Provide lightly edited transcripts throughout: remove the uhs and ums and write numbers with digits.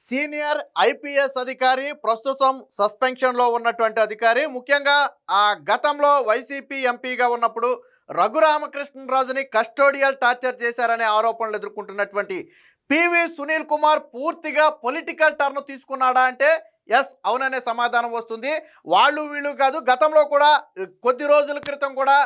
Senior IPS అధికారి ప్రస్తుతం సస్పెన్షన్లో ఉన్నటువంటి అధికారి ముఖ్యంగా గతంలో వైసీపీ ఎంపీగా ఉన్నప్పుడు రఘురామకృష్ణరాజుని కస్టోడియల్ టార్చర్ చేశారనే ఆరోపణలు ఎదుర్కొంటున్నటువంటి పివి సునీల్ కుమార్ పూర్తిగా పొలిటికల్ టర్న్ తీసుకున్నాడా అంటే ఎస్ అవుననే సమాధానం వస్తుంది. వాళ్ళు వీళ్ళు కాదు, గతంలో కూడా కొద్ది రోజుల క్రితం కూడా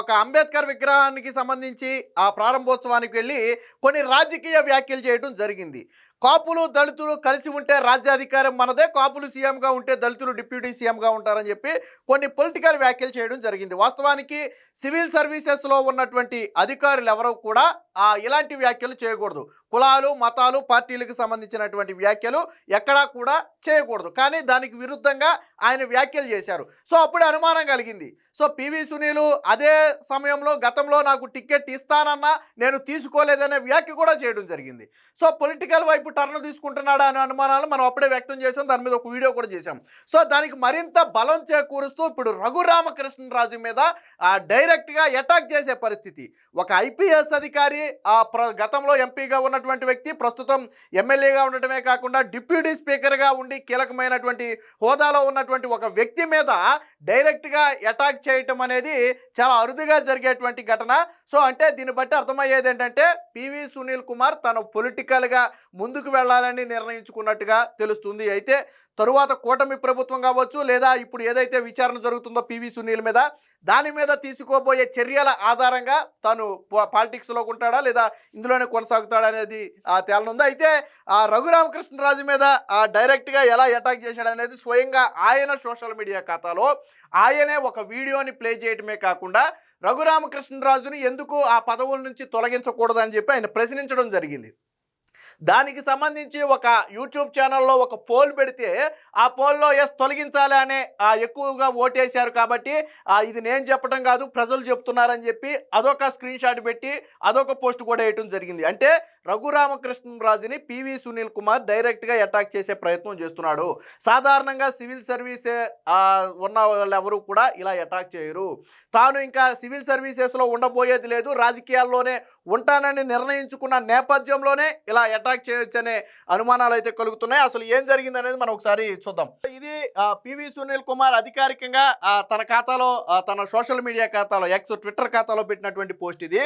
ఒక అంబేద్కర్ విగ్రహానికి సంబంధించి ఆ ప్రారంభోత్సవానికి వెళ్ళి కొన్ని రాజకీయ వ్యాఖ్యలు చేయడం జరిగింది. కాపులు దళితులు కలిసి ఉంటే రాజ్యాధికారం మనదే, కాపులు సీఎంగా ఉంటే దళితులు డిప్యూటీ సీఎంగా ఉంటారని చెప్పి కొన్ని పొలిటికల్ వ్యాఖ్యలు చేయడం జరిగింది. వాస్తవానికి సివిల్ సర్వీసెస్లో ఉన్నటువంటి అధికారులు ఎవరో కూడా ఇలాంటి వ్యాఖ్యలు చేయకూడదు. కులాలు మతాలు పార్టీలకు సంబంధించినటువంటి వ్యాఖ్యలు ఎక్కడా కూడా చేయకూడదు. కానీ దానికి విరుద్ధంగా ఆయన వ్యాఖ్యలు చేశారు. సో అప్పుడే అనుమానం కలిగింది. సో పివి సునీలు అదే సమయంలో గతంలో నాకు టికెట్ ఇస్తానన్నా నేను తీసుకోలేదనే వ్యాఖ్య కూడా చేయడం జరిగింది. సో పొలిటికల్ వైపు టర్న్ తీసుకుంటున్నాడా అనే అనుమానాలు మనం అప్పుడే వ్యక్తం చేసాం. దాని మీద ఒక వీడియో కూడా చేశాం. సో దానికి మరింత బలం చేకూరుస్తూ ఇప్పుడు రఘురామకృష్ణరాజు మీద డైరెక్ట్గా అటాక్ చేసే పరిస్థితి. ఒక ఐపీఎస్ అధికారి గతంలో ఎంపీగా ఉన్నటువంటి వ్యక్తి ప్రస్తుతం ఎమ్మెల్యేగా ఉండటమే కాకుండా డిప్యూటీ స్పీకర్గా ఉండి కీలకమైనటువంటి హోదాలో ఉన్నటువంటి ఒక వ్యక్తి మీద డైరెక్ట్గా అటాక్ చేయటం అనేది చాలా అరుదుగా జరిగేటువంటి ఘటన. సో అంటే దీన్ని బట్టి అర్థమయ్యేది ఏంటంటే పివి సునీల్ కుమార్ తను పొలిటికల్గా ముందుకు వెళ్ళాలని నిర్ణయించుకున్నట్టుగా తెలుస్తుంది. అయితే తరువాత కూటమి ప్రభుత్వం కావచ్చు, లేదా ఇప్పుడు ఏదైతే విచారణ జరుగుతుందో పివి సునీల్ మీద, దాని మీద తీసుకోబోయే చర్యల ఆధారంగా తను పాలిటిక్స్లో ఉంటాడా లేదా ఇందులోనే కొనసాగుతాడా అనేది తేలనుంది. అయితే రఘురామకృష్ణరాజు మీద డైరెక్ట్గా ఎలా అటాక్ చేశాడనేది స్వయంగా ఆయన సోషల్ మీడియా ఖాతాలో ఆయనే ఒక వీడియోని ప్లే చేయటమే కాకుండా రఘురామకృష్ణరాజుని ఎందుకు ఆ పదవుల నుంచి తొలగించకూడదని చెప్పి ఆయన ప్రశ్నించడం జరిగింది. దానికి సంబంధించి ఒక యూట్యూబ్ ఛానల్లో ఒక పోల్ పెడితే ఆ పోల్లో ఎస్ తొలగించాలి అనే ఎక్కువగా ఓటేశారు. కాబట్టి ఇది నేను చెప్పడం కాదు ప్రజలు చెప్తున్నారని చెప్పి అదొక స్క్రీన్ షాట్ పెట్టి అదొక పోస్ట్ కూడా వేయటం జరిగింది. అంటే రఘురామకృష్ణరాజుని పివి సునీల్ కుమార్ డైరెక్ట్గా అటాక్ చేసే ప్రయత్నం చేస్తున్నాడు. సాధారణంగా సివిల్ సర్వీసే ఉన్న వాళ్ళు ఎవరు కూడా ఇలా అటాక్ చేయరు. తాను ఇంకా సివిల్ సర్వీసెస్లో ఉండబోయేది లేదు, రాజకీయాల్లోనే ఉంటానని నిర్ణయించుకున్న నేపథ్యంలోనే ఇలా అటాక్ చేయొచ్చనే అనుమానాలు అయితే కలుగుతున్నాయి. అసలు ఏం జరిగింది అనేది మనం ఒకసారి చూద్దాం. ఇది పివి సునీల్ కుమార్ అధికారికంగా తన ఖాతాలో తన సోషల్ మీడియా ఖాతాలో ఎక్స్ ట్విట్టర్ ఖాతాలో పెట్టినటువంటి పోస్ట్ ఇది.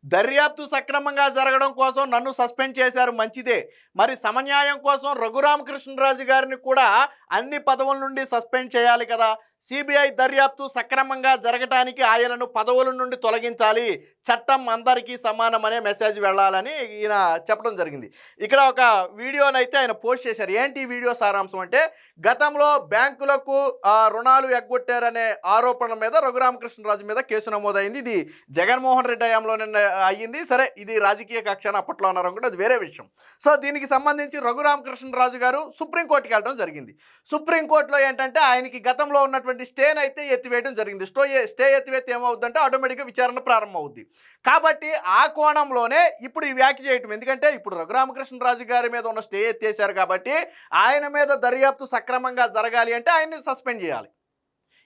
దర్యాప్తు సక్రమంగా జరగడం కోసం నన్ను సస్పెండ్ చేశారు, మంచిదే. మరి సమన్యాయం కోసం రఘురామకృష్ణరాజు గారిని కూడా అన్ని పదవుల నుండి సస్పెండ్ చేయాలి కదా. సిబిఐ దర్యాప్తు సక్రమంగా జరగటానికి ఆయనను పదవుల నుండి తొలగించాలి, చట్టం అందరికీ సమానం అనే మెసేజ్ వెళ్ళాలని ఈయన చెప్పడం జరిగింది. ఇక్కడ ఒక వీడియోనైతే ఆయన పోస్ట్ చేశారు. ఏంటి వీడియో సారాంశం అంటే, గతంలో బ్యాంకులకు రుణాలు ఎగ్గొట్టారనే ఆరోపణల మీద రఘురామకృష్ణరాజు మీద కేసు నమోదైంది. ఇది జగన్మోహన్ రెడ్డి హయాంలోనే అయ్యింది. సరే, ఇది రాజకీయ కక్ష అప్పట్లో అన్నారు కూడా, అది వేరే విషయం. సో దీనికి సంబంధించి రఘురామకృష్ణరాజు గారు సుప్రీంకోర్టుకి వెళ్ళడం జరిగింది. సుప్రీంకోర్టులో ఏంటంటే ఆయనకి గతంలో ఉన్నటువంటి స్టేని అయితే ఎత్తివేయడం జరిగింది. స్టే ఎత్తివేస్తే ఏమవుద్దంటే ఆటోమేటిక్గా విచారణ ప్రారంభం అవుద్ది. కాబట్టి ఆ కోణంలోనే ఇప్పుడు ఈ వ్యాఖ్య చేయటం. ఎందుకంటే ఇప్పుడు రఘురామకృష్ణరాజు గారి మీద ఉన్న స్టే ఎత్తేసారు కాబట్టి ఆయన మీద దర్యాప్తు సక్రమంగా జరగాలి అంటే ఆయన్ని సస్పెండ్ చేయాలి.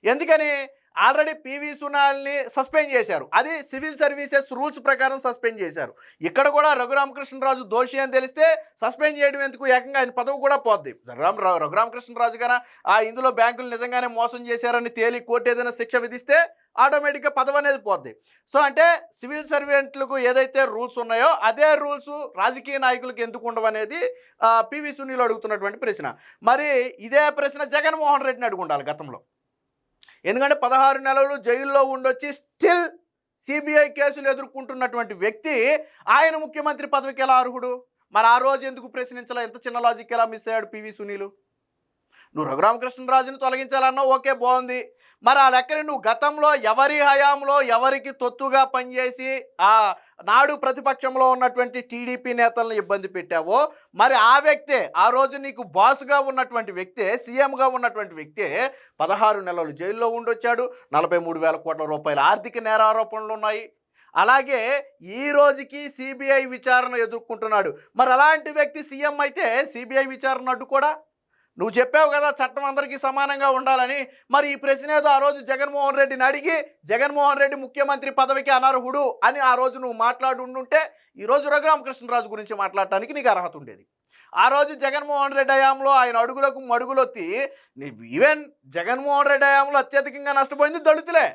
ఎందుకని ఆల్రెడీ పివి సునీల్ని సస్పెండ్ చేశారు, అది సివిల్ సర్వీసెస్ రూల్స్ ప్రకారం సస్పెండ్ చేశారు. ఇక్కడ కూడా రఘురామకృష్ణరాజు దోషి అని తెలిస్తే సస్పెండ్ చేయడం ఎందుకు, ఏకంగా ఆయన పదవి కూడా పోద్ది. రఘురామకృష్ణరాజు గారు ఇందులో బ్యాంకులు నిజంగానే మోసం చేశారని తేలి కోర్టు ఏదైనా శిక్ష విధిస్తే ఆటోమేటిక్గా పదవి అనేది పోద్ది. సో అంటే సివిల్ సర్వెంట్లకు ఏదైతే రూల్స్ ఉన్నాయో అదే రూల్స్ రాజకీయ నాయకులకు ఎందుకు ఉండవు అనేది పివి సునీల్ అడుగుతున్నటువంటి ప్రశ్న. మరి ఇదే ప్రశ్న జగన్మోహన్ రెడ్డిని అడుగుండాలి గతంలో. ఎందుకంటే 16 నెలలు జైల్లో ఉండొచ్చి స్టిల్ సిబిఐ కేసులు ఎదుర్కొంటున్నటువంటి వ్యక్తి ఆయన ముఖ్యమంత్రి పదవికి ఎలా అర్హుడు? మరి ఆ రోజు ఎందుకు ప్రశ్నించాలా? ఎంత చిన్న లాజిక్ ఎలా మిస్ అయ్యాడు పివి సునీలు? నువ్వు రఘురామకృష్ణరాజుని తొలగించాలన్నా ఓకే, బాగుంది. మరి ఆ లెక్కని నువ్వు గతంలో ఎవరి హయాంలో ఎవరికి తొత్తుగా పనిచేసి నాడు ప్రతిపక్షంలో ఉన్నటువంటి టీడీపీ నేతలను ఇబ్బంది పెట్టావో, మరి ఆ వ్యక్తే ఆ రోజు నీకు బాస్గా ఉన్నటువంటి వ్యక్తే, సీఎంగా ఉన్నటువంటి వ్యక్తే 16 నెలలు జైల్లో ఉండొచ్చాడు. 43,000 కోట్ల రూపాయల ఆర్థిక నేరారోపణలు ఉన్నాయి. అలాగే ఈ రోజుకి సిబిఐ విచారణ ఎదుర్కొంటున్నాడు. మరి అలాంటి వ్యక్తి సీఎం అయితే సిబిఐ విచారణ అడ్డుకోడా? నువ్వు చెప్పావు కదా చట్టం అందరికీ సమానంగా ఉండాలని. మరి ఈ ప్రశ్న ఏదో ఆ రోజు జగన్మోహన్ రెడ్డిని అడిగి జగన్మోహన్ రెడ్డి ముఖ్యమంత్రి పదవికి అనర్హుడు అని ఆ రోజు నువ్వు మాట్లాడుంటే ఈరోజు రఘురామకృష్ణరాజు గురించి మాట్లాడటానికి నీకు అర్హత ఉండేది. ఆ రోజు జగన్మోహన్ రెడ్డి హయాంలో ఆయన అడుగులకు మడుగులొత్తి ఈవెన్ జగన్మోహన్ రెడ్డి హయాంలో అత్యధికంగా నష్టపోయింది దళితులే.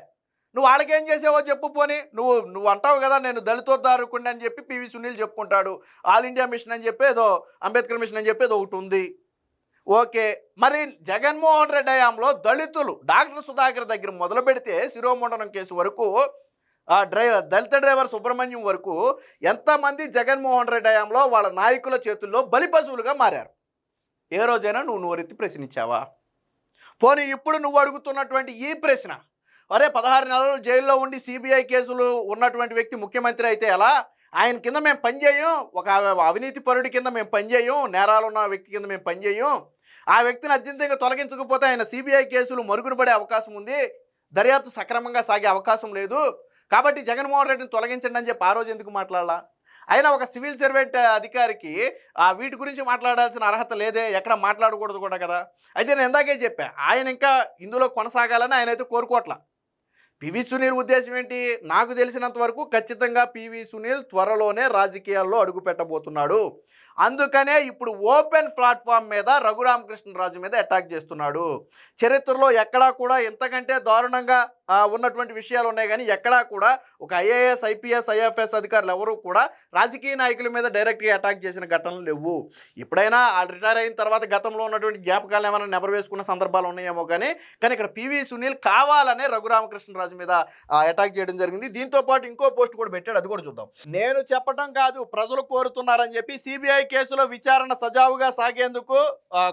నువ్వు వాళ్ళకేం చేసావో చెప్పు. పోని నువ్వు అంటావు కదా నేను దళితోద్ధారకుడిని అని చెప్పి పివి సునీల్ చెప్పుకుంటాడు. ఆల్ ఇండియా మిషన్ అని చెప్పి ఏదో అంబేద్కర్ మిషన్ అని చెప్పి ఏదో ఒకటి ఉంది. ఓకే, మరి జగన్మోహన్ రెడ్డి హయాంలో దళితులు డాక్టర్ సుధాకర్ దగ్గర మొదలు పెడితే శిరోమండనం కేసు వరకు దళిత డ్రైవర్ సుబ్రహ్మణ్యం వరకు ఎంతమంది జగన్మోహన్ రెడ్డి హయాంలో వాళ్ళ నాయకుల చేతుల్లో బలిపశువులుగా మారారు? ఏ రోజైనా నువ్వు నోరెత్తి ప్రశ్నించావా? పోనీ ఇప్పుడు నువ్వు అడుగుతున్నటువంటి ఈ ప్రశ్న, అరే 16 నెలలు జైల్లో ఉండి సిబిఐ కేసులు ఉన్నటువంటి వ్యక్తి ముఖ్యమంత్రి అయితే ఎలా? ఆయన కింద మేము పనిచేయం, ఒక అవినీతి పరుడి కింద మేము పనిచేయం, నేరాలు ఉన్న వ్యక్తి కింద మేము పనిచేయం, ఆ వ్యక్తిని అత్యంతంగా తొలగించకపోతే ఆయన సిబిఐ కేసులు మరుగున పడే అవకాశం ఉంది, దర్యాప్తు సక్రమంగా సాగే అవకాశం లేదు, కాబట్టి జగన్మోహన్ రెడ్డిని తొలగించండి అని చెప్పి ఆ రోజు ఎందుకు మాట్లాడాలా? అయినా ఒక సివిల్ సర్వెంట్ అధికారికి వీటి గురించి మాట్లాడాల్సిన అర్హత లేదే, ఎక్కడ మాట్లాడకూడదు కూడా కదా. అయితే నేను ఇందాకే చెప్పా, ఆయన ఇంకా ఇందులో కొనసాగాలని ఆయన అయితే కోరుకోవట్లా. పివి సునీల్ ఉద్దేశం ఏంటి? నాకు తెలిసినంత వరకు ఖచ్చితంగా పివి సునీల్ త్వరలోనే రాజకీయాల్లో అడుగు పెట్టబోతున్నాడు. అందుకనే ఇప్పుడు ఓపెన్ ప్లాట్ఫామ్ మీద రఘురామకృష్ణరాజు మీద అటాక్ చేస్తున్నాడు. చరిత్రలో ఎక్కడా కూడా ఇంతకంటే దారుణంగా ఉన్నటువంటి విషయాలు ఉన్నాయి, కానీ ఎక్కడా కూడా ఒక ఐఏఎస్ ఐపీఎస్ ఐఎఫ్ఎస్ అధికారులు ఎవరు కూడా రాజకీయ నాయకుల మీద డైరెక్ట్గా అటాక్ చేసిన ఘటనలు లేవు. ఎప్పుడైనా వాళ్ళు రిటైర్ అయిన తర్వాత గతంలో ఉన్నటువంటి జ్ఞాపకాలు ఏమైనా నెబరు వేసుకున్న సందర్భాలు ఉన్నాయేమో, కానీ ఇక్కడ పివి సునీల్ కావాలనే రఘురామకృష్ణరాజు మీద అటాక్ చేయడం జరిగింది. దీంతో పాటు ఇంకో పోస్ట్ కూడా పెట్టాడు, అది కూడా చూద్దాం. నేను చెప్పడం కాదు, ప్రజలు కోరుతున్నారని చెప్పి సిబిఐ కేసులో విచారణ సజావుగా సాగేందుకు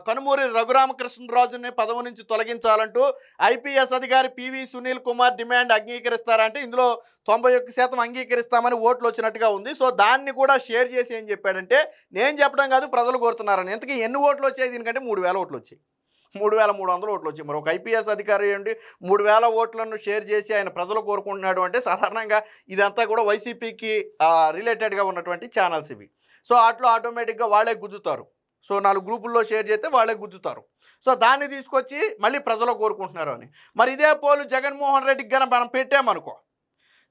కనుమూరి రఘురామకృష్ణరాజుని పదవి నుంచి తొలగించాలంటూ ఐపీఎస్ అధికారి పివి సునీల్ కుమార్ డిమాండ్ అంగీకరిస్తారంటే ఇందులో 91% అంగీకరిస్తామని ఓట్లు వచ్చినట్టుగా ఉంది. సో దాన్ని కూడా షేర్ చేసి ఏం చెప్పాడంటే, నేను చెప్పడం కాదు ప్రజలు కోరుతున్నారని. ఇంతకీ ఎన్ని ఓట్లు వచ్చాయి దీనికంటే? 3000 ఓట్లు వచ్చాయి, 3300 ఓట్లు వచ్చాయి. మరి ఒక ఐపీఎస్ అధికారి ఏంటి 3000 ఓట్లను షేర్ చేసి ఆయన ప్రజలు కోరుకుంటున్నాడు అంటే సాధారణంగా ఇదంతా కూడా వైసీపీకి రిలేటెడ్గా ఉన్నటువంటి ఛానల్స్ ఇవి. సో అట్లా ఆటోమేటిక్గా వాళ్ళే గుద్దుతారు. సో 4 గ్రూపుల్లో షేర్ చేస్తే వాళ్ళే గుద్దుతారు. సో దాన్ని తీసుకొచ్చి మళ్ళీ ప్రజలు కోరుకుంటున్నారు అని. మరి ఇదే పోలు జగన్మోహన్ రెడ్డికి గన మనం పెట్టామనుకో,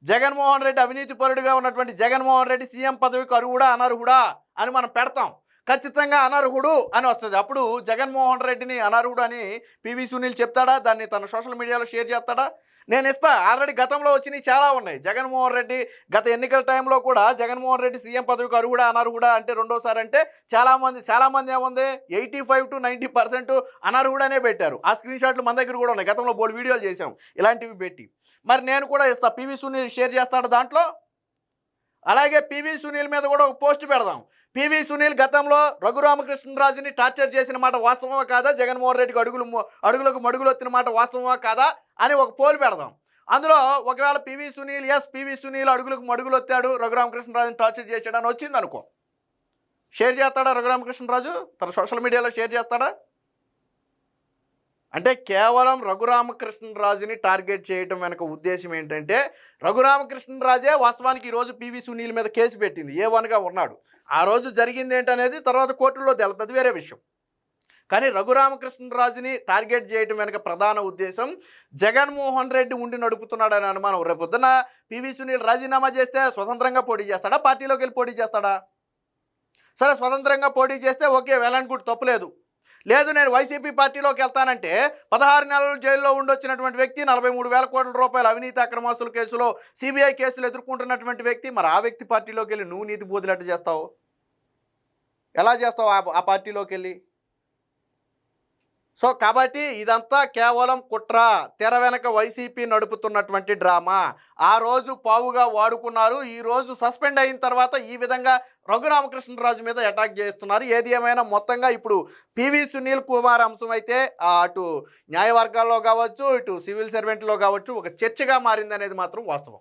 జగన్మోహన్ రెడ్డి అవినీతి పరుడుగా ఉన్నటువంటి జగన్మోహన్ రెడ్డి సీఎం పదవికి అర్హుడా అనర్హుడా అని మనం పెడతాం. ఖచ్చితంగా అనర్హుడు అని వస్తుంది. అప్పుడు జగన్మోహన్ రెడ్డిని అనర్హుడు అని పివి సునీల్ చెప్తాడా? దాన్ని తన సోషల్ మీడియాలో షేర్ చేస్తాడా? నేను ఇస్తా. ఆల్రెడీ గతంలో వచ్చినవి చాలా ఉన్నాయి. జగన్మోహన్ రెడ్డి గత ఎన్నికల టైంలో కూడా జగన్మోహన్ రెడ్డి సీఎం పదవికి అర్హుడా అనర్హుడా అంటే రెండోసారి అంటే చాలామంది ఏముంది 85 to 90% అనర్హుడనే పెట్టారు. ఆ స్క్రీన్ షాట్లు మన దగ్గర కూడా ఉన్నాయి. గతంలో బోల్డ్ వీడియోలు చేసాం ఇలాంటివి పెట్టి. మరి నేను కూడా ఇస్తా. పివి సునీల్ షేర్ చేస్తాడు దాంట్లో. అలాగే పివి సునీల్ మీద కూడా ఒక పోస్ట్ పెడదాం. పివి సునీల్ గతంలో రఘురామకృష్ణరాజుని టార్చర్ చేసిన మాట వాస్తవమా కాదా, జగన్మోహన్ రెడ్డికి అడుగులకు మడుగులు వచ్చిన మాట వాస్తవమా కాదా అని ఒక పోల్ పెడదాం. అందులో ఒకవేళ పివి సునీల్ అడుగులకు మడుగులు వచ్చాడు, రఘురామకృష్ణరాజుని టార్చర్ చేశాడు అని వచ్చింది అనుకో, షేర్ చేస్తాడా రఘురామకృష్ణరాజు? తన సోషల్ మీడియాలో షేర్ చేస్తాడా? అంటే కేవలం రఘురామకృష్ణరాజుని టార్గెట్ చేయటం వెనక ఉద్దేశం ఏంటంటే, రఘురామకృష్ణరాజే వాస్తవానికి ఈరోజు పివి సునీల్ మీద కేసు పెట్టింది, A1గా ఉన్నాడు. ఆ రోజు జరిగింది ఏంటనేది తర్వాత కోర్టుల్లో తెలుస్తుంది, వేరే విషయం. కానీ రఘురామకృష్ణరాజుని టార్గెట్ చేయటం వెనక ప్రధాన ఉద్దేశం జగన్మోహన్ రెడ్డి ఉండి నడుపుతున్నాడని అనుమానం. రేపొద్దున పివి సునీల్ రాజీనామా చేస్తే స్వతంత్రంగా పోటీ చేస్తాడా, పార్టీలోకి వెళ్ళి పోటీ చేస్తాడా? సరే, స్వతంత్రంగా పోటీ చేస్తే ఓకే, వెళ్ళనుకుంటే తప్పులేదు. లేదు నేను వైసీపీ పార్టీలోకి వెళ్తానంటే 16 నెలలు జైల్లో ఉండొచ్చినటువంటి వ్యక్తి, 43,000 కోట్ల రూపాయల అవినీతి అక్రమాస్తుల కేసులో సిబిఐ కేసులు ఎదుర్కొంటున్నటువంటి వ్యక్తి, మరి ఆ వ్యక్తి పార్టీలోకి వెళ్ళి నువ్వు నీతి బోధులు ఎట్లా చేస్తావు? ఎలా చేస్తావు ఆ పార్టీలోకి వెళ్ళి? సో కాబట్టి ఇదంతా కేవలం కుట్ర, తెర వెనక వైసీపీ నడుపుతున్నటువంటి డ్రామా. ఆ రోజు పావుగా వాడుకున్నారు, ఈ రోజు సస్పెండ్ అయిన తర్వాత ఈ విధంగా రఘురామకృష్ణరాజు మీద అటాక్ చేస్తున్నారు. ఏది ఏమైనా మొత్తంగా ఇప్పుడు పివి సునీల్ కుమార్ అంశం అయితే అటు న్యాయవర్గాల్లో కావచ్చు, ఇటు సివిల్ సర్వెంట్లో కావచ్చు ఒక చర్చగా మారింది అనేది మాత్రం వాస్తవం.